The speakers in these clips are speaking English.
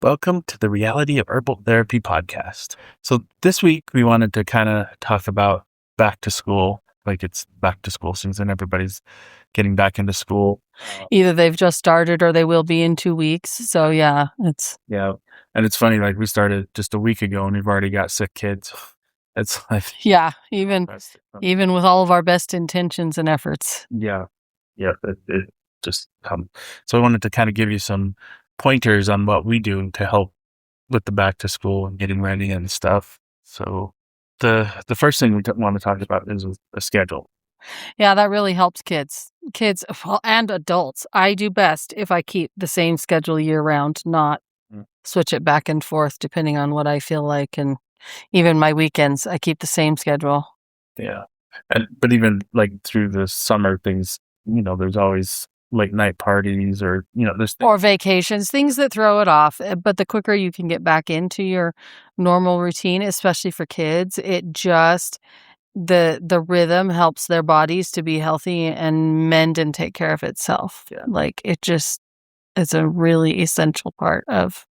Welcome to the Reality of Herbal Therapy podcast. So this week we wanted to kind of talk about back to school, like it's back to school season. Everybody's getting back into school. Either they've just started or they will be in 2 weeks. So yeah, Yeah. And it's funny, like we started just a week ago and we've already got sick kids. It's like, even with all of our best intentions and efforts. yeah, it just so I wanted to kind of give you some pointers on what we do to help with the back to school and getting ready and stuff. So the first thing we want to talk about is a schedule. Yeah, that really helps kids, well, and adults. I do best if I keep the same schedule year round, not switch it back and forth depending on what I feel like. And even my weekends, I keep the same schedule. Yeah. But even like through the summer things, there's always late night parties or, there's Or vacations, things that throw it off. But the quicker you can get back into your normal routine, especially for kids, it just the rhythm helps their bodies to be healthy and mend and take care of itself. Yeah. Like it's a really essential part of.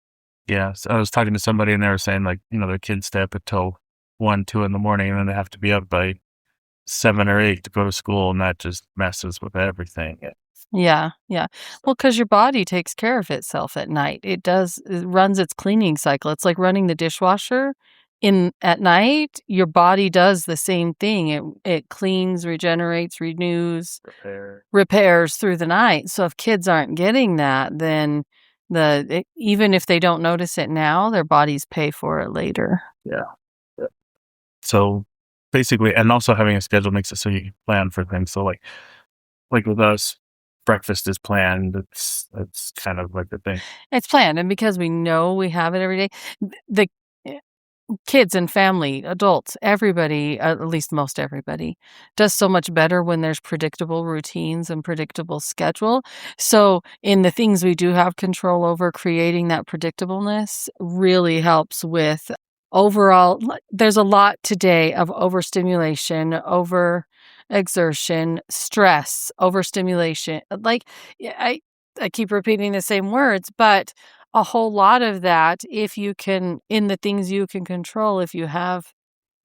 Yeah. So I was talking to somebody and they were saying like, their kids stay up until 1, 2 in the morning and then they have to be up by 7 or 8 to go to school, and that just messes with everything. Yeah. Well, because your body takes care of itself at night. It runs its cleaning cycle. It's like running the dishwasher at night. Your body does the same thing. It cleans, regenerates, renews, repairs through the night. So if kids aren't getting that, then even if they don't notice it now, their bodies pay for it later. Yeah. So basically, and also having a schedule makes it so you can plan for things. So like with us, breakfast is planned. It's kind of like the thing. It's planned, and because we know we have it every day, the kids and family, adults, everybody, at least most everybody, does so much better when there's predictable routines and predictable schedule. So in the things we do have control over, creating that predictableness really helps with overall. There's a lot today of overstimulation, overexertion, stress, overstimulation. Like I keep repeating the same words, but a whole lot of that, if you can, in the things you can control, if you have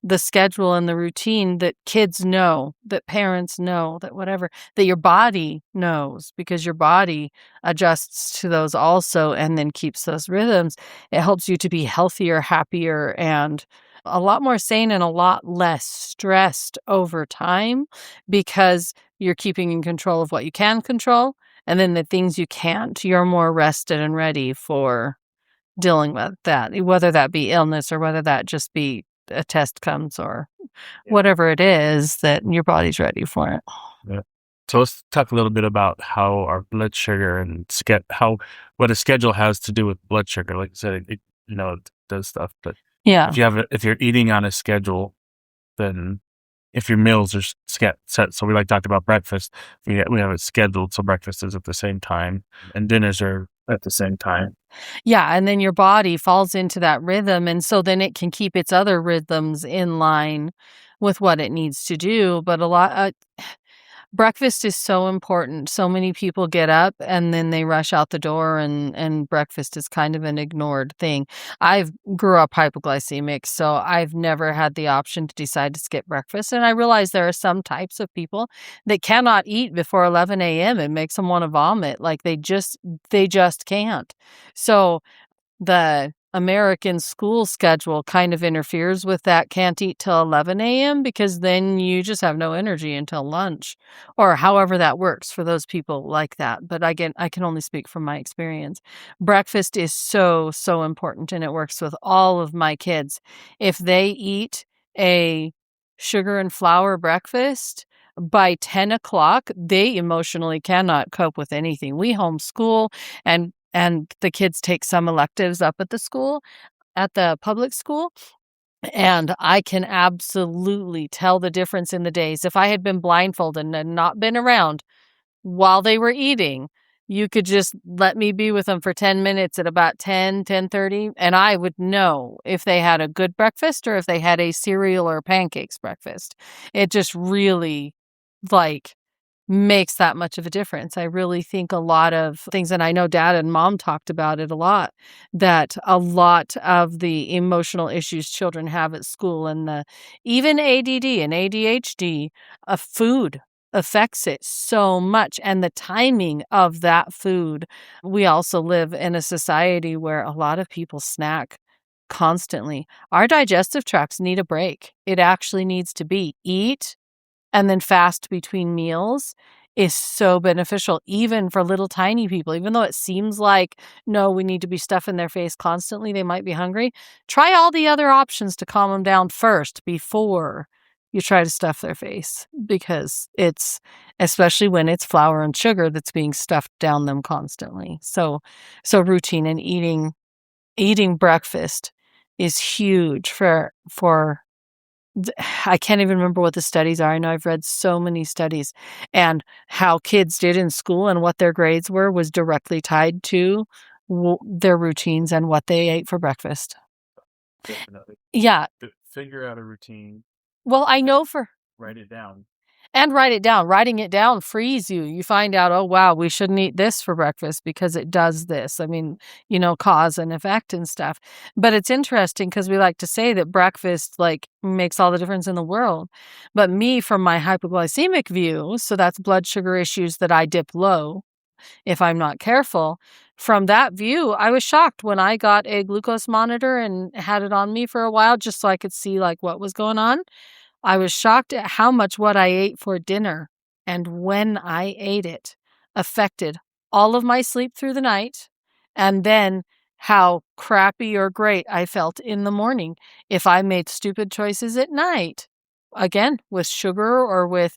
the schedule and the routine that kids know, that parents know, that whatever, that your body knows, because your body adjusts to those also and then keeps those rhythms, it helps you to be healthier, happier, and a lot more sane and a lot less stressed over time because you're keeping in control of what you can control. And then the things you can't, you're more rested and ready for dealing with that, whether that be illness or whether that just be a test comes or whatever it is that your body's ready for it. Yeah. So let's talk a little bit about how our blood sugar and what a schedule has to do with blood sugar. Like I said, it does stuff. But Yeah. if you're eating on a schedule, then if your meals are set, so we talked about breakfast, we have it scheduled so breakfast is at the same time and dinners are at the same time. Yeah, and then your body falls into that rhythm, and so then it can keep its other rhythms in line with what it needs to do. But breakfast is so important. So many people get up and then they rush out the door and breakfast is kind of an ignored thing. I've grew up hypoglycemic, so I've never had the option to decide to skip breakfast. And I realize there are some types of people that cannot eat before 11 a.m. It makes them want to vomit. Like they just can't. So the American school schedule kind of interferes with that can't eat till 11 a.m. because then you just have no energy until lunch or however that works for those people like that. But again, I can only speak from my experience. Breakfast is so, so important and it works with all of my kids. If they eat a sugar and flour breakfast, by 10 o'clock, they emotionally cannot cope with anything. We homeschool and the kids take some electives up at the public school. And I can absolutely tell the difference in the days. If I had been blindfolded and had not been around while they were eating, you could just let me be with them for 10 minutes at about 10:30, and I would know if they had a good breakfast or if they had a cereal or pancakes breakfast. It just really, makes that much of a difference. I really think a lot of things, and I know dad and mom talked about it a lot, that a lot of the emotional issues children have at school and even ADD and ADHD, food affects it so much, and the timing of that food. We also live in a society where a lot of people snack constantly. Our digestive tracts need a break. It actually needs to be eat and then fast between meals is so beneficial, even for little tiny people. Even though it seems like, no, we need to be stuffing their face constantly, they might be hungry. Try all the other options to calm them down first before you try to stuff their face, because it's, especially when it's flour and sugar that's being stuffed down them constantly. So routine and eating breakfast is huge for I can't even remember what the studies are. I know I've read so many studies, and how kids did in school and what their grades were was directly tied to their routines and what they ate for breakfast. Definitely. Yeah. Figure out a routine, Well, I know for write it down. and write it down. Writing it down frees you. You find out, oh, wow, we shouldn't eat this for breakfast because it does this. I mean, cause and effect and stuff. But it's interesting because we like to say that breakfast makes all the difference in the world. But me, from my hypoglycemic view, so that's blood sugar issues that I dip low if I'm not careful. From that view, I was shocked when I got a glucose monitor and had it on me for a while just so I could see what was going on. I was shocked at how much what I ate for dinner and when I ate it affected all of my sleep through the night, and then how crappy or great I felt in the morning if I made stupid choices at night. Again, with sugar or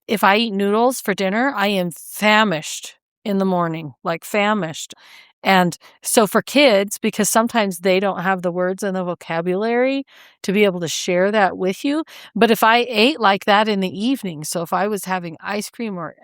if I eat noodles for dinner, I am famished in the morning, famished. And so for kids, because sometimes they don't have the words and the vocabulary to be able to share that with you. But if I ate like that in the evening, so if I was having ice cream or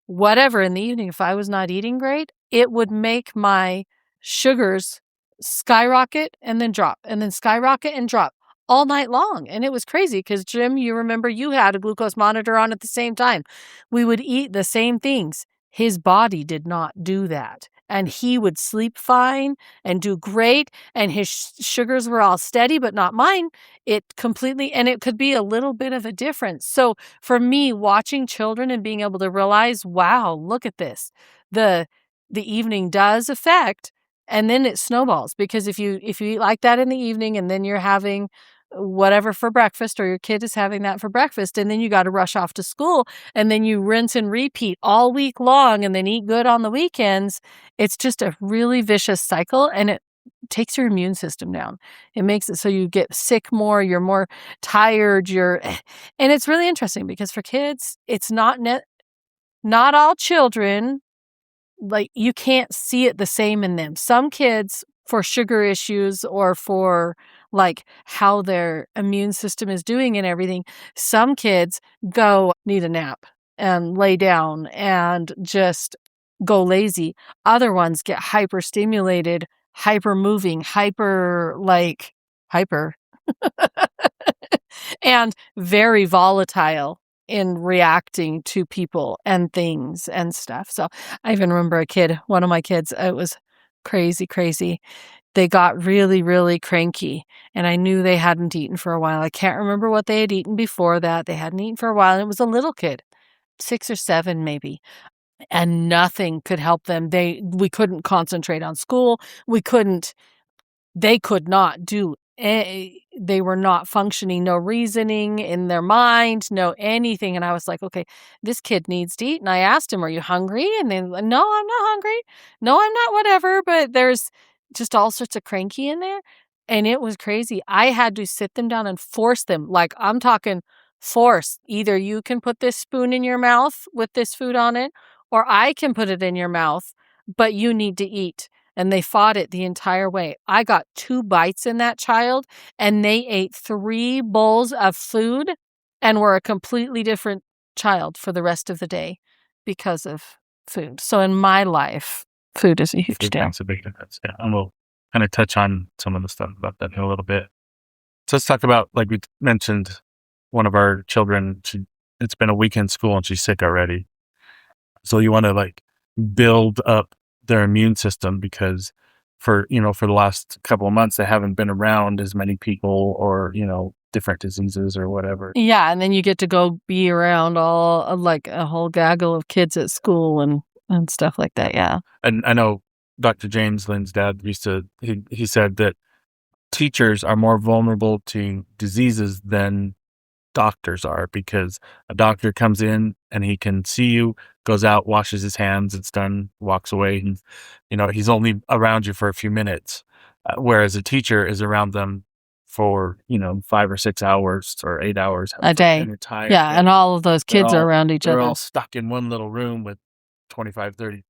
whatever in the evening, if I was not eating great, it would make my sugars skyrocket and then drop and then skyrocket and drop all night long. And it was crazy because, Jim, you remember you had a glucose monitor on at the same time. We would eat the same things. His body did not do that. And he would sleep fine and do great. And his sugars were all steady, but not mine. It completely, and it could be a little bit of a difference. So for me, watching children and being able to realize, wow, look at this. The evening does affect, and then it snowballs, because if you eat like that in the evening and then you're having whatever for breakfast, or your kid is having that for breakfast, and then you got to rush off to school, and then you rinse and repeat all week long and then eat good on the weekends, it's just a really vicious cycle, and it takes your immune system down. It makes it so you get sick more, you're more tired, and it's really interesting because for kids, it's not all children, you can't see it the same in them. Some kids, for sugar issues or for how their immune system is doing and everything, some kids need a nap and lay down and just go lazy. Other ones get hyper stimulated, hyper moving, hyper and very volatile in reacting to people and things and stuff. So I even remember one of my kids, it was crazy, crazy. They got really, really cranky, and I knew they hadn't eaten for a while. I can't remember what they had eaten before that. They hadn't eaten for a while, and it was a little kid, 6 or 7 maybe, and nothing could help them. We couldn't concentrate on school. They could not do they were not functioning, no reasoning in their mind, no anything. And I was like, okay, this kid needs to eat. And I asked him, are you hungry? And then, no, I'm not hungry. No, I'm not, whatever. But there's just all sorts of cranky in there. And it was crazy. I had to sit them down and force them. I'm talking force. Either you can put this spoon in your mouth with this food on it, or I can put it in your mouth, but you need to eat. And they fought it the entire way. I got 2 bites in that child, and they ate 3 bowls of food and were a completely different child for the rest of the day because of food. So in my life, food is a huge Food deal. makes a big difference. Yeah. And we'll kind of touch on some of the stuff about that in a little bit. So let's talk about, like we mentioned, one of our children, she it's been a week in school and she's sick already. So you want to like build up their immune system because for the last couple of months they haven't been around as many people or different diseases or whatever. Yeah, and then you get to go be around all like a whole gaggle of kids at school and stuff like that. Yeah. And I know Dr. James Lynn's dad he said that teachers are more vulnerable to diseases than doctors are because a doctor comes in and he can see you, goes out, washes his hands, it's done, walks away, and he's only around you for a few minutes, whereas a teacher is around them for 5 or 6 hours or 8 hours A for an day. entire Yeah, and day. all of those They're kids are all around each they're other. all stuck in one little room with 25, 30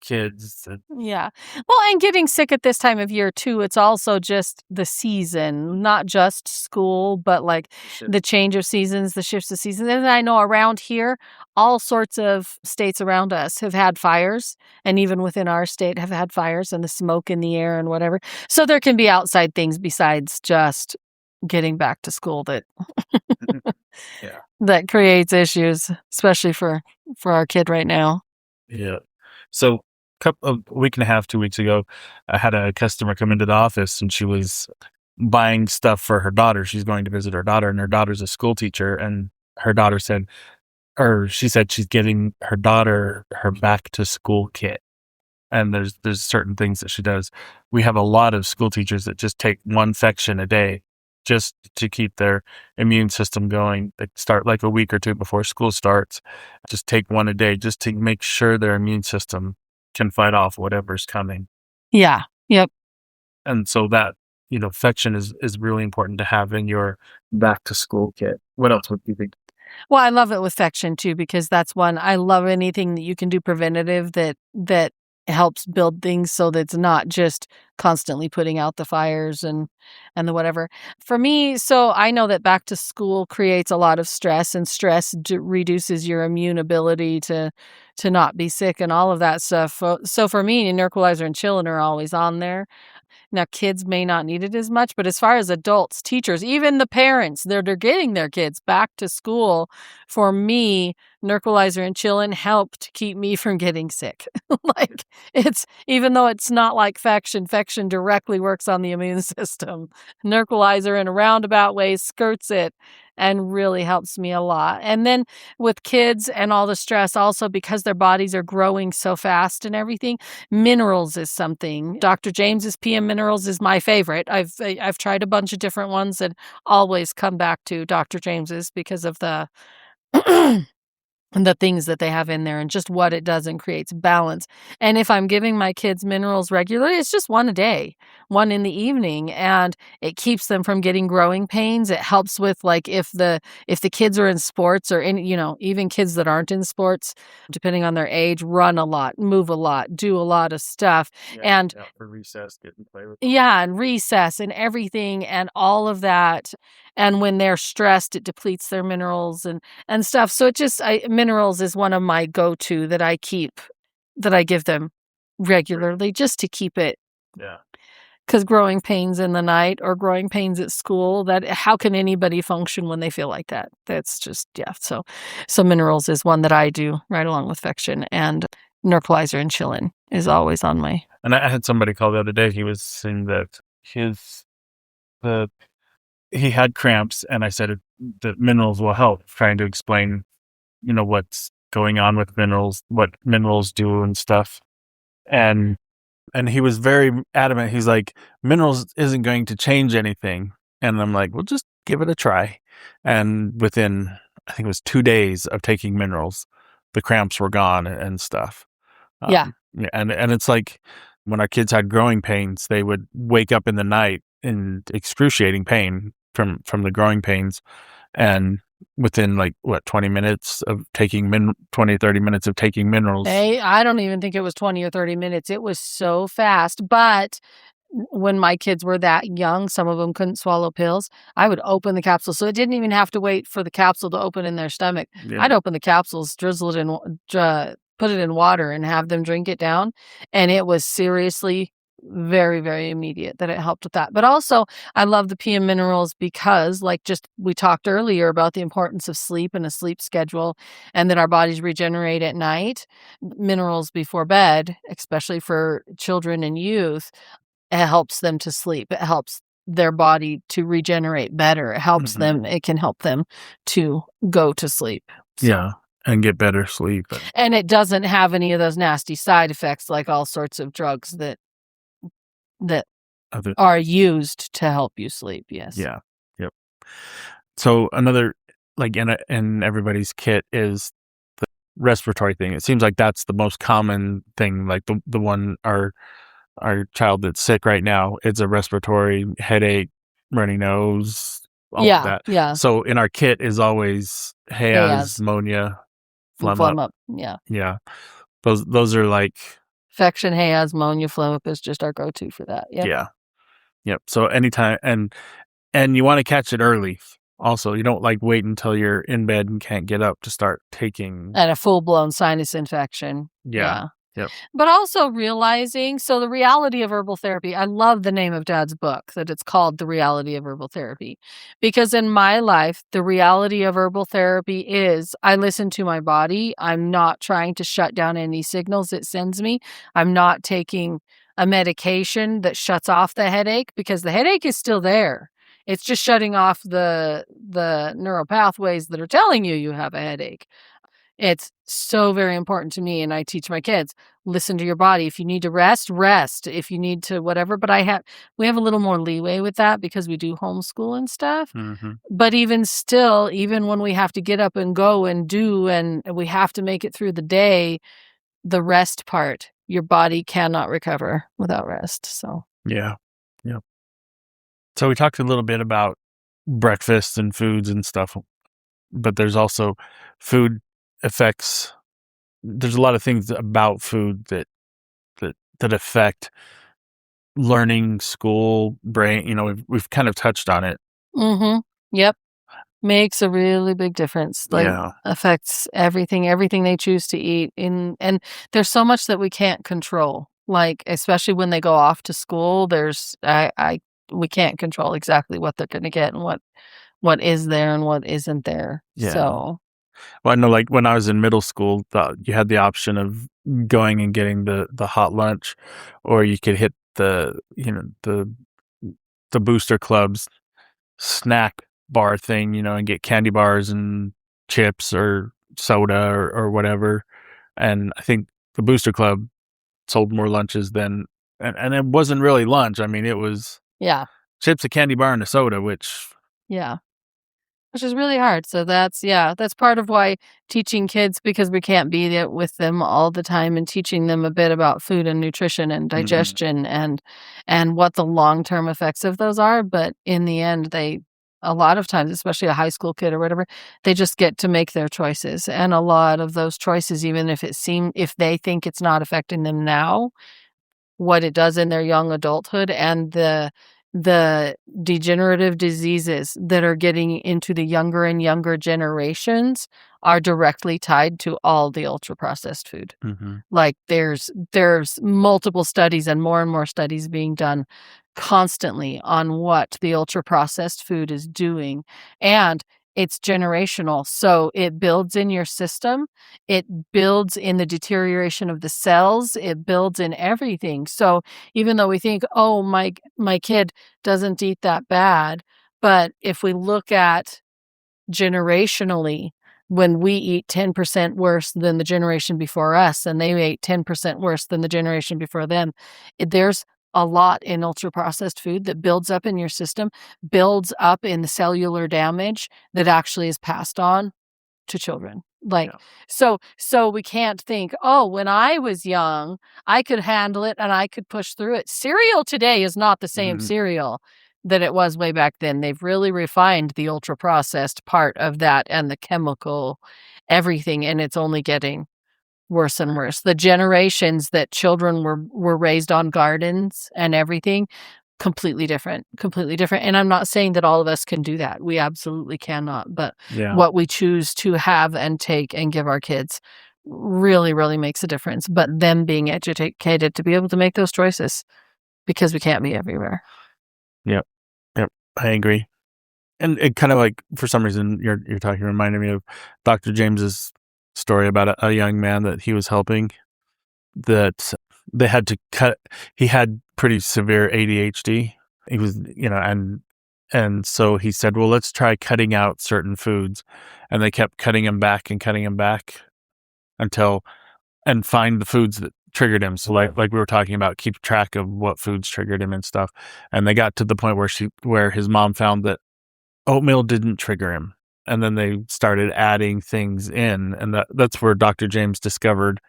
kids. Yeah. Well, and getting sick at this time of year too, it's also just the season, not just school, but like the change of seasons, the shifts of seasons. And I know around here, all sorts of states around us have had fires, and even within our state have had fires and the smoke in the air and whatever. So there can be outside things besides just getting back to school that Yeah. that creates issues, especially for our kid right now. Yeah. So a week and a half, 2 weeks ago, I had a customer come into the office and she was buying stuff for her daughter. She's going to visit her daughter and her daughter's a school teacher. And her daughter she said she's getting her daughter her back to school kit. And there's certain things that she does. We have a lot of school teachers that just take one section a day just to keep their immune system going. They start like a week or two before school starts. Just take one a day just to make sure their immune system can fight off whatever's coming. Yeah. Yep. And so that, section is really important to have in your back to school kit. What else would you think? Well, I love it with Fection too, because that's one I love anything that you can do preventative that helps build things so that it's not just constantly putting out the fires and the whatever. For me, so I know that back to school creates a lot of stress, and stress reduces your immune ability to not be sick and all of that stuff. So for me, Nerquilizer and Chillin are always on there. Now, kids may not need it as much, but as far as adults, teachers, even the parents that are getting their kids back to school, for me, Nerquilizer and Chillin helped keep me from getting sick. Like, it's even though it's not like Fection directly works on the immune system. Nerquilizer in a roundabout way skirts it and really helps me a lot. And then with kids and all the stress, also because their bodies are growing so fast and everything, minerals is something. Dr. James's PM Minerals is my favorite. I've tried a bunch of different ones and always come back to Dr. James's because of the the things that they have in there and just what it does and creates balance. And if I'm giving my kids minerals regularly, it's just one a day, one in the evening, and it keeps them from getting growing pains. It helps with like if the kids are in sports or in, even kids that aren't in sports, depending on their age, run a lot, move a lot, do a lot of stuff. And For recess, get and play with yeah, and recess and everything and all of that. And when they're stressed, it depletes their minerals and stuff. So minerals is one of my go-to that I give them regularly just to keep it. Yeah. Because growing pains in the night or growing pains at school, how can anybody function when they feel like that? That's just, yeah. So minerals is one that I do right along with Fection, and Nerquilizer and Chillin is always on my. And I had somebody call the other day. He was saying that he had cramps, and I said that minerals will help. Trying to explain, what's going on with minerals, what minerals do and stuff. And he was very adamant. He's like, minerals isn't going to change anything. And I'm like, well, just give it a try. And within, I think it was 2 days of taking minerals, the cramps were gone and stuff. Yeah. And it's like when our kids had growing pains, they would wake up in the night in excruciating pain from the growing pains. And within 20 minutes of taking 30 minutes of taking minerals. Hey, I don't even think it was 20 or 30 minutes. It was so fast. But when my kids were that young, some of them couldn't swallow pills. I would open the capsule. So it didn't even have to wait for the capsule to open in their stomach. Yeah. I'd open the capsules, drizzle it in, put it in water and have them drink it down. And it was seriously very, very immediate that it helped with that. But also, I love the pea and minerals because, like, just we talked earlier about the importance of sleep and a sleep schedule and that our bodies regenerate at night. Minerals before bed, especially for children and youth, it helps them to sleep. It helps their body to regenerate better. Mhm. It can help them to go to sleep. So, Yeah, and get better sleep and and it doesn't have any of those nasty side effects like all sorts of drugs that other are used to help you sleep, yes. yeah. Yep. So another like in everybody's kit is respiratory thing. It seems like that's the most common thing, like the one our child that's sick right now, it's a respiratory headache, runny nose, all of Yeah, that. yeah, So in our kit is always Hayes, Hayes, pneumonia, phlegm up. phlegm up, yeah. Yeah. Those are like Infection, Hayes, ammonia, phlegm up is just our go-to for that, yep. yeah. Yep. So anytime and you wanna catch it early. Also, you don't, like, wait until you're in bed and can't get up to start taking And a full-blown sinus infection, yeah. yeah. Yep. But also realizing so the reality of herbal therapy, I love the name of dad's book, that it's called The Reality of Herbal Therapy. Because in my life, the reality of herbal therapy is I listen to my body. I'm not trying to shut down any signals it sends me. I'm not taking a medication that shuts off the headache because the headache is still there. It's just shutting off the neural pathways that are telling you you have a headache. It's so very important to me, and I teach my kids, listen to your body. If you need to rest, rest. If you need to whatever, but we have a little more leeway with that because we do homeschool and stuff. Mhm. But even still, even when we have to get up and go and do and we have to make it through the day, the rest part, your body cannot recover without rest. So, Yeah. Yep. So we talked a little bit about breakfast and foods and stuff, but there's also food affects there's a lot of things about food that affect learning, school, brain, we've kind of touched on it. mhm. Yep. Makes a really big difference, like, Yeah. affects everything they choose to eat in and there's so much that we can't control, like, especially when they go off to school, there's I we can't control exactly what they're gonna get and what is there and what isn't there, Yeah. so Well, I know, like, when I was in middle school, you had the option of going and getting the hot lunch, or you could hit the booster clubs snack bar thing, and get candy bars and chips or soda or whatever. And I think the booster club sold more lunches than and it wasn't really lunch. I mean, it was yeah, chips, a candy bar, and a soda, which yeah. Which is really hard, so that's part of why teaching kids because we can't be there with them all the time and teaching them a bit about food and nutrition and mhm, digestion and what the long-term effects of those are, but in the end, they a lot of times, especially a high school kid or whatever, they just get to make their choices, and a lot of those choices, even if they think it's not affecting them now, what it does in their young adulthood and the degenerative diseases that are getting into the younger and younger generations are directly tied to all the ultra processed food. mhm, Like there's multiple studies and more studies being done constantly on what the ultra processed food is doing and it's generational. So it builds in your system, it builds in the deterioration of the cells, it builds in everything. So even though we think, "Oh, my kid doesn't eat that bad," but if we look at generationally, when we eat 10% worse than the generation before us and they ate 10% worse than the generation before them, there's a lot in ultra processed food that builds up in your system, builds up in the cellular damage that actually is passed on to children. Like, yeah, so we can't think, "Oh, when I was young, I could handle it and I could push through it." Cereal today is not the same mhm, cereal that it was way back then. They've really refined the ultra processed part of that and the chemical everything, and it's only getting worse and worse. The generations that children were raised on gardens and everything, completely different, and I'm not saying that all of us can do that. We absolutely cannot, but yeah, what we choose to have and take and give our kids really, really makes a difference, but them being educated to be able to make those choices. because we can't be everywhere. Yep. Yep. I agree. And it kind of like, for some reason, you're talking reminded me of Dr. James's story about a young man that he was helping, that they had to cut. He had pretty severe ADHD. He was, and so he said, well, let's try cutting out certain foods. And they kept cutting him back and cutting him back until, and find the foods that triggered him. So like we were talking about, keep track of what foods triggered him and stuff. And they got to the point where his mom found that oatmeal didn't trigger him. And then they started adding things in. And that's where Dr. James discovered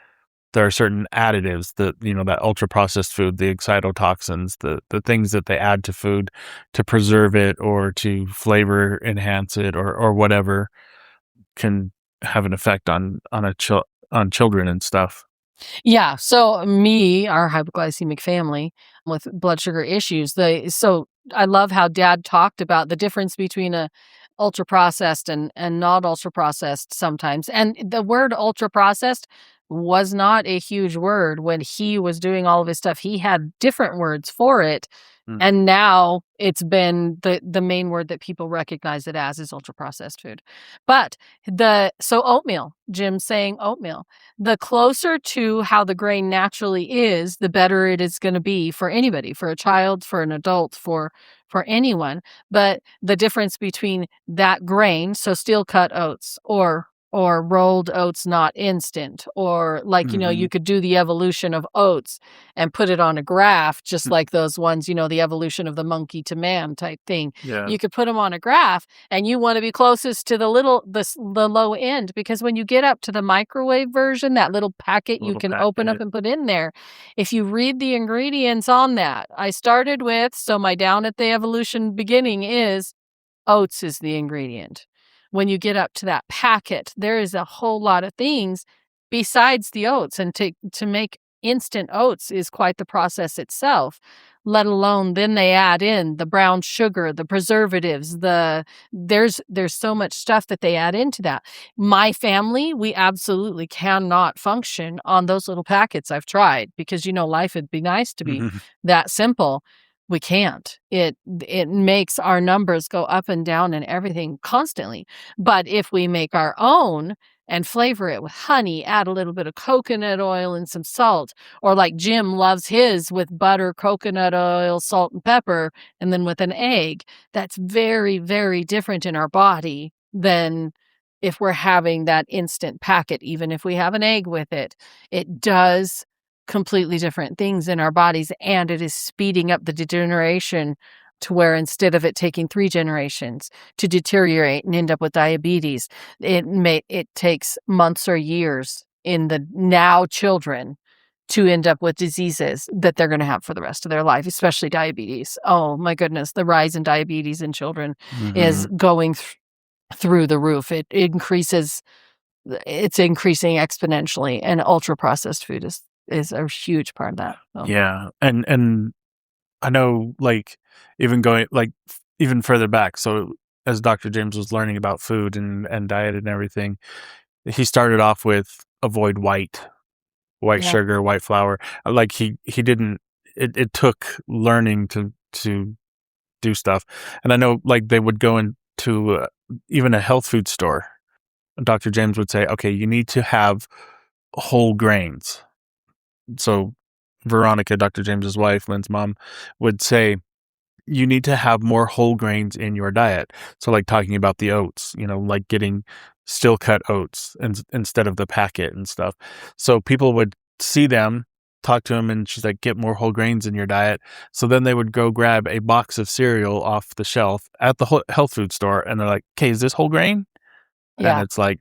there are certain additives that, that ultra processed food, the excitotoxins, the things that they add to food to preserve it or to flavor enhance it or whatever, can have an effect on children and stuff. Yeah. So our hypoglycemic family with blood sugar issues, so I love how Dad talked about the difference between a ultra processed and not ultra processed sometimes. And the word ultra processed was not a huge word when he was doing all of his stuff. He had different words for it. Mm. And now it's been the main word that people recognize it as is ultra processed food. But so oatmeal, Jim's saying oatmeal, the closer to how the grain naturally is, the better it is going to be for anybody, for a child, for an adult, for anyone. But the difference between that grain, so steel cut oats or rolled oats, not instant, or like, you could do the evolution of oats and put it on a graph, just like those ones, the evolution of the monkey to man type thing. Yeah. You could put them on a graph, and you want to be closest to the low end, because when you get up to the microwave version, that little packet you can open up and put in there, if you read the ingredients on that, I started with, so my down at the evolution beginning is oats is the ingredient. When you get up to that packet, there is a whole lot of things besides the oats. And to make instant oats is quite the process itself, let alone then they add in the brown sugar, the preservatives, there's so much stuff that they add into that. My family, we absolutely cannot function on those little packets. I've tried, because life would be nice to be that simple. We can't. It makes our numbers go up and down and everything constantly. But if we make our own and flavor it with honey, add a little bit of coconut oil and some salt, or like Jim loves his with butter, coconut oil, salt, and pepper, and then with an egg, that's very, very different in our body than if we're having that instant packet. Even if we have an egg with it, it does completely different things in our bodies, and it is speeding up the degeneration to where instead of it taking 3 generations to deteriorate and end up with diabetes, it takes months or years in the now children to end up with diseases that they're going to have for the rest of their life, especially diabetes. Oh my goodness, the rise in diabetes in children is going through the roof. It's increasing exponentially, and ultra processed food is a huge part of that. So. Yeah. And I know, like, even going like even further back. So as Dr. James was learning about food and diet and everything, he started off with avoid white Yeah. sugar, white flour. Like he didn't, it took learning to do stuff. And I know, like, they would go into even a health food store. Dr. James would say, okay, you need to have whole grains. So Veronica, Dr. James's wife, Lynn's mom, would say, you need to have more whole grains in your diet. So like talking about the oats, like getting still cut oats instead of the packet and stuff. So people would see them, talk to him, and she's like, get more whole grains in your diet. So then they would go grab a box of cereal off the shelf at the health food store, and they're like, okay, is this whole grain? Yeah. And it's like,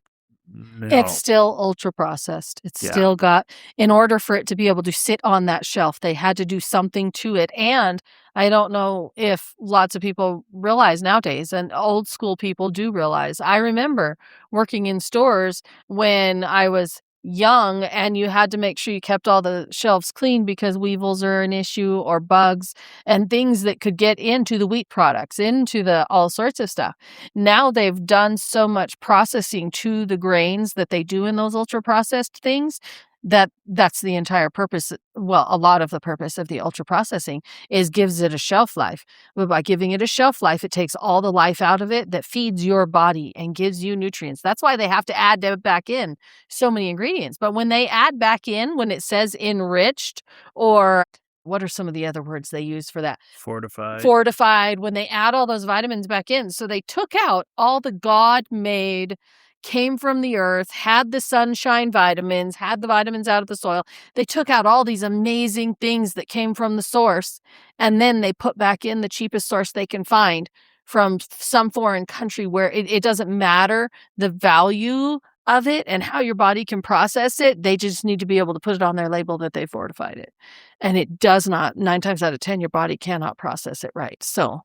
no. It's still ultra processed. It's still got, in order for it to be able to sit on that shelf, they had to do something to it. And I don't know if lots of people realize nowadays, and old school people do realize. I remember working in stores when I was young, and you had to make sure you kept all the shelves clean because weevils are an issue, or bugs and things that could get into the wheat products, into the all sorts of stuff. Now they've done so much processing to the grains that they do in those ultra processed things that's the entire purpose. Well, a lot of the purpose of the ultra processing is gives it a shelf life. But by giving it a shelf life, it takes all the life out of it that feeds your body and gives you nutrients. That's why they have to add back in so many ingredients. But when they add back in, when it says enriched, or what are some of the other words they use for that? Fortified, when they add all those vitamins back in. So they took out all the God made, came from the earth, had the sunshine vitamins, had the vitamins out of the soil. They took out all these amazing things that came from the source, and then they put back in the cheapest source they can find from some foreign country where it doesn't matter the value of it and how your body can process it. They just need to be able to put it on their label that they fortified it. And it does not, 9 times out of 10, your body cannot process it right. So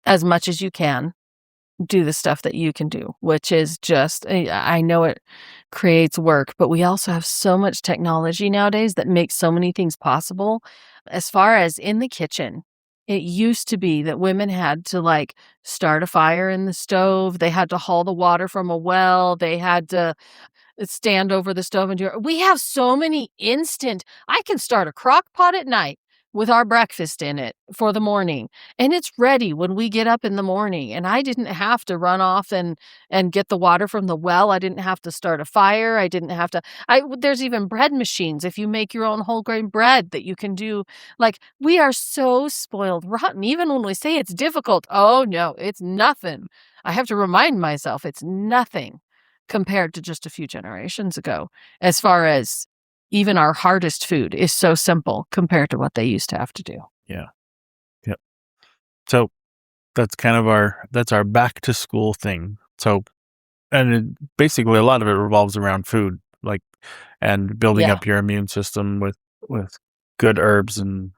as much as you can, do the stuff that you can do, which is just, I know it creates work, but we also have so much technology nowadays that makes so many things possible. As far as in the kitchen, it used to be that women had to like start a fire in the stove. They had to haul the water from a well. They had to stand over the stove and do it. We have so many instant. I can start a crock pot at night with our breakfast in it for the morning, and it's ready when we get up in the morning. And I didn't have to run off and get the water from the well. I didn't have to start a fire. I didn't have to. There's even bread machines if you make your own whole grain bread that you can do. Like, we are so spoiled rotten. Even when we say it's difficult, oh no, it's nothing. I have to remind myself it's nothing compared to just a few generations ago. As far as even our hardest food is so simple compared to what they used to have to do. Yeah. Yep. So that's kind of that's our back to school thing. So, and basically a lot of it revolves around food, like, and building up your immune system with good herbs and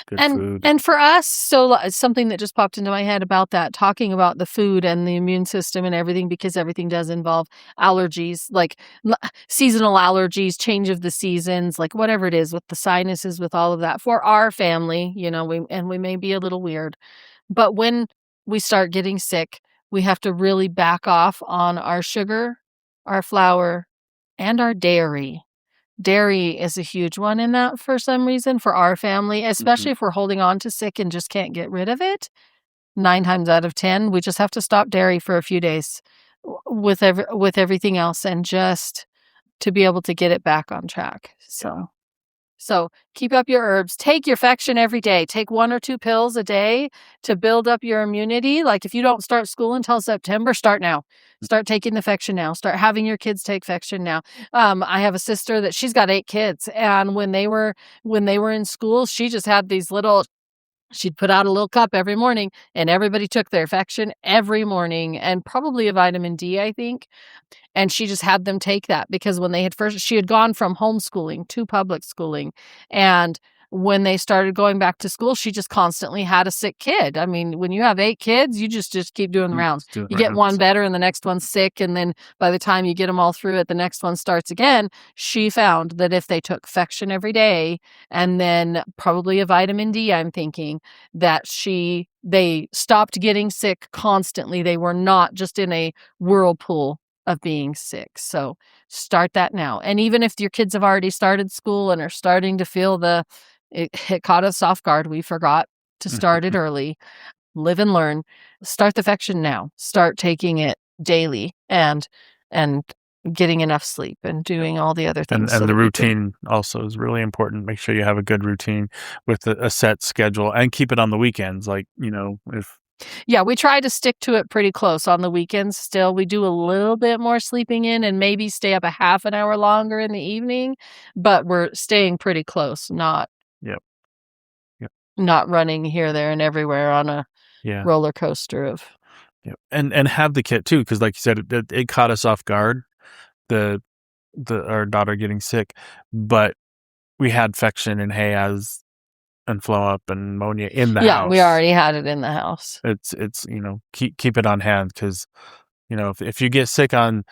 good food. And for us, so something that just popped into my head about that, talking about the food and the immune system and everything, because everything does involve allergies, like seasonal allergies, change of the seasons, like whatever it is with the sinuses, with all of that. For our family, we may be a little weird, but when we start getting sick, we have to really back off on our sugar, our flour, and our dairy. Dairy is a huge one in that for some reason for our family, especially if we're holding on to sick and just can't get rid of it. 9 times out of 10, we just have to stop dairy for a few days with everything else, and just to be able to get it back on track. So keep up your herbs. Take your Fection every day. Take 1 or 2 pills a day to build up your immunity. Like, if you don't start school until September, start now. Start taking the Fection now. Start having your kids take Fection now. I have a sister that she's got 8 kids, and when they were in school, she just had these little. She'd put out a little cup every morning, and everybody took their Fection every morning, and probably a vitamin D, I think. And she just had them take that because when she had gone from homeschooling to public schooling. And when they started going back to school, she just constantly had a sick kid. I mean, when you have 8 kids, you just keep doing the rounds. You get one better and the next one's sick. And then by the time you get them all through it, the next one starts again. She found that if they took Fection every day and then probably a vitamin D, I'm thinking, that they stopped getting sick constantly. They were not just in a whirlpool of being sick. So start that now. And even if your kids have already started school and are starting to feel it caught us off guard, we forgot to start it early. Live and learn. Start the Fection now. Start taking it daily and getting enough sleep and doing all the other things. And the routine also is really important. Make sure you have a good routine with a set schedule, and keep it on the weekends. Like, we try to stick to it pretty close on the weekends. Still, we do a little bit more sleeping in and maybe stay up a half an hour longer in the evening, but we're staying pretty close, not running here, there, and everywhere on a roller coaster of. And have the kit too, because like you said, it caught us off guard, our daughter getting sick, but we had Fection and Hayaz and Flow Up and ammonia in the house. Yeah, we already had it in the house. It's keep it on hand, because if you get sick on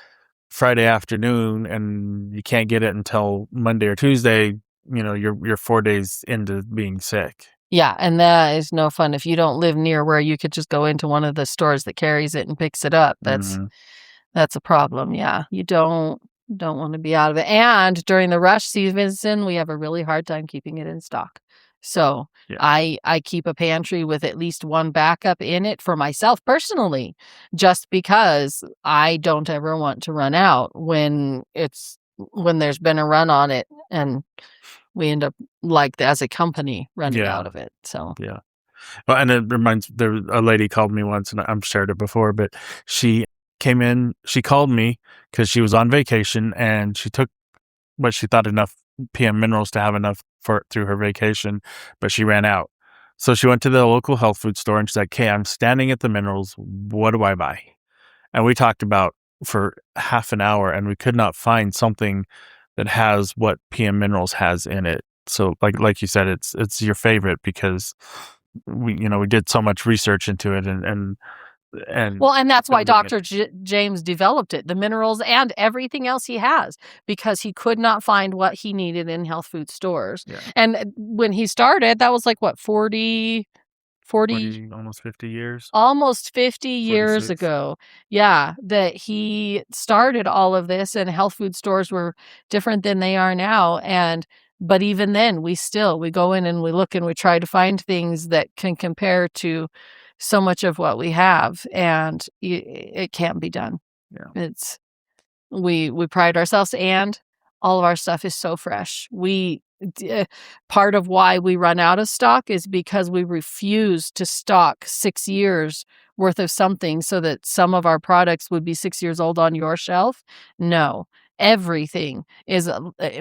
Friday afternoon and you can't get it until Monday or Tuesday, you're 4 days into being sick. Yeah, and that is no fun if you don't live near where you could just go into one of the stores that carries it and picks it up. That's a problem. Yeah, you don't Don't wanna be out of it, and during the rush season, we have a really hard time keeping it in stock. So, Yeah. I keep a pantry with at least one backup in it for myself personally, just because I don't ever want to run out when there's been a run on it, and we end up, like, as a company, running Yeah. out of it, so Yeah. Well, and it reminds there a lady called me once, and I've shared it before, but she came in, she called me because she was on vacation, and she took what she thought enough PM minerals to have enough for through her vacation, but she ran out. So she went to the local health food store and she's like, "Okay, I'm standing at the minerals. What do I buy?" And we talked about for half an hour, and we could not find something that has what PM minerals has in it. So, like you said, it's your favorite because we did so much research into it, and well, and that's why everything. Doctor James developed it, the minerals and everything else he has, because he could not find what he needed in health food stores. Yeah, And when he started, that was like what, 40, 40, almost 50 years, almost 50 years 46. ago. Yeah, that he started all of this, and health food stores were different than they are now. But even then, we go in and we look and we try to find things that can compare to so much of what we have, and it can't be done. Yeah, It's we pride ourselves, and all of our stuff is so fresh. Part of why we run out of stock is because we refuse to stock 6 years worth of something so that some of our products would be 6 years old on your shelf. No. Everything is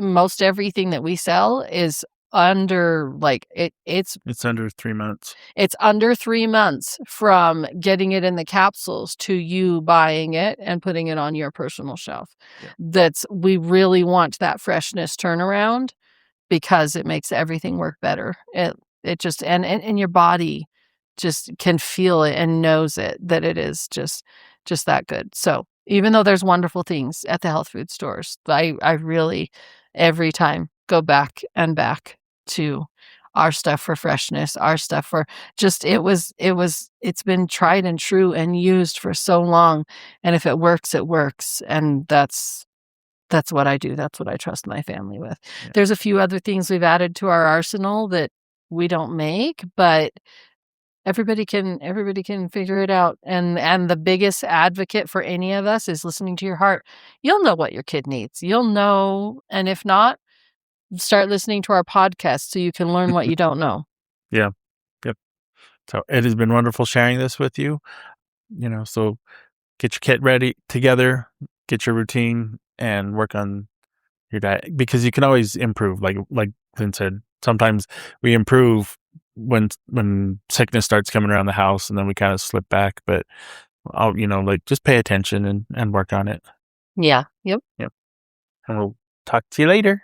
most everything that we sell is under, like, it's under 3 months. it's under 3 months from getting it in the capsules to you buying it and putting it on your personal shelf. Yeah, We really want that freshness turnaround because it makes everything work better. It just and your body just can feel it and knows it, that it is just that good. So, even though there's wonderful things at the health food stores, I really every time go back and back to our stuff for freshness, our stuff for just it's been tried and true and used for so long, and if it works, it works, and that's what I do, that's what I trust my family with. yeah, There's a few other things we've added to our arsenal that we don't make, but everybody can figure it out, and the biggest advocate for any of us is listening to your heart. You'll know what your kid needs. You'll know, and if not, start listening to our podcast so you can learn what you don't know. yeah, yep. So it has been wonderful sharing this with you. So get your kit ready together, get your routine, and work on your diet because you can always improve. Like Clint said, sometimes we improve when sickness starts coming around the house, and then we kind of slip back. But I'll like just pay attention and work on it. Yeah. Yep. Yep. And we'll talk to you later.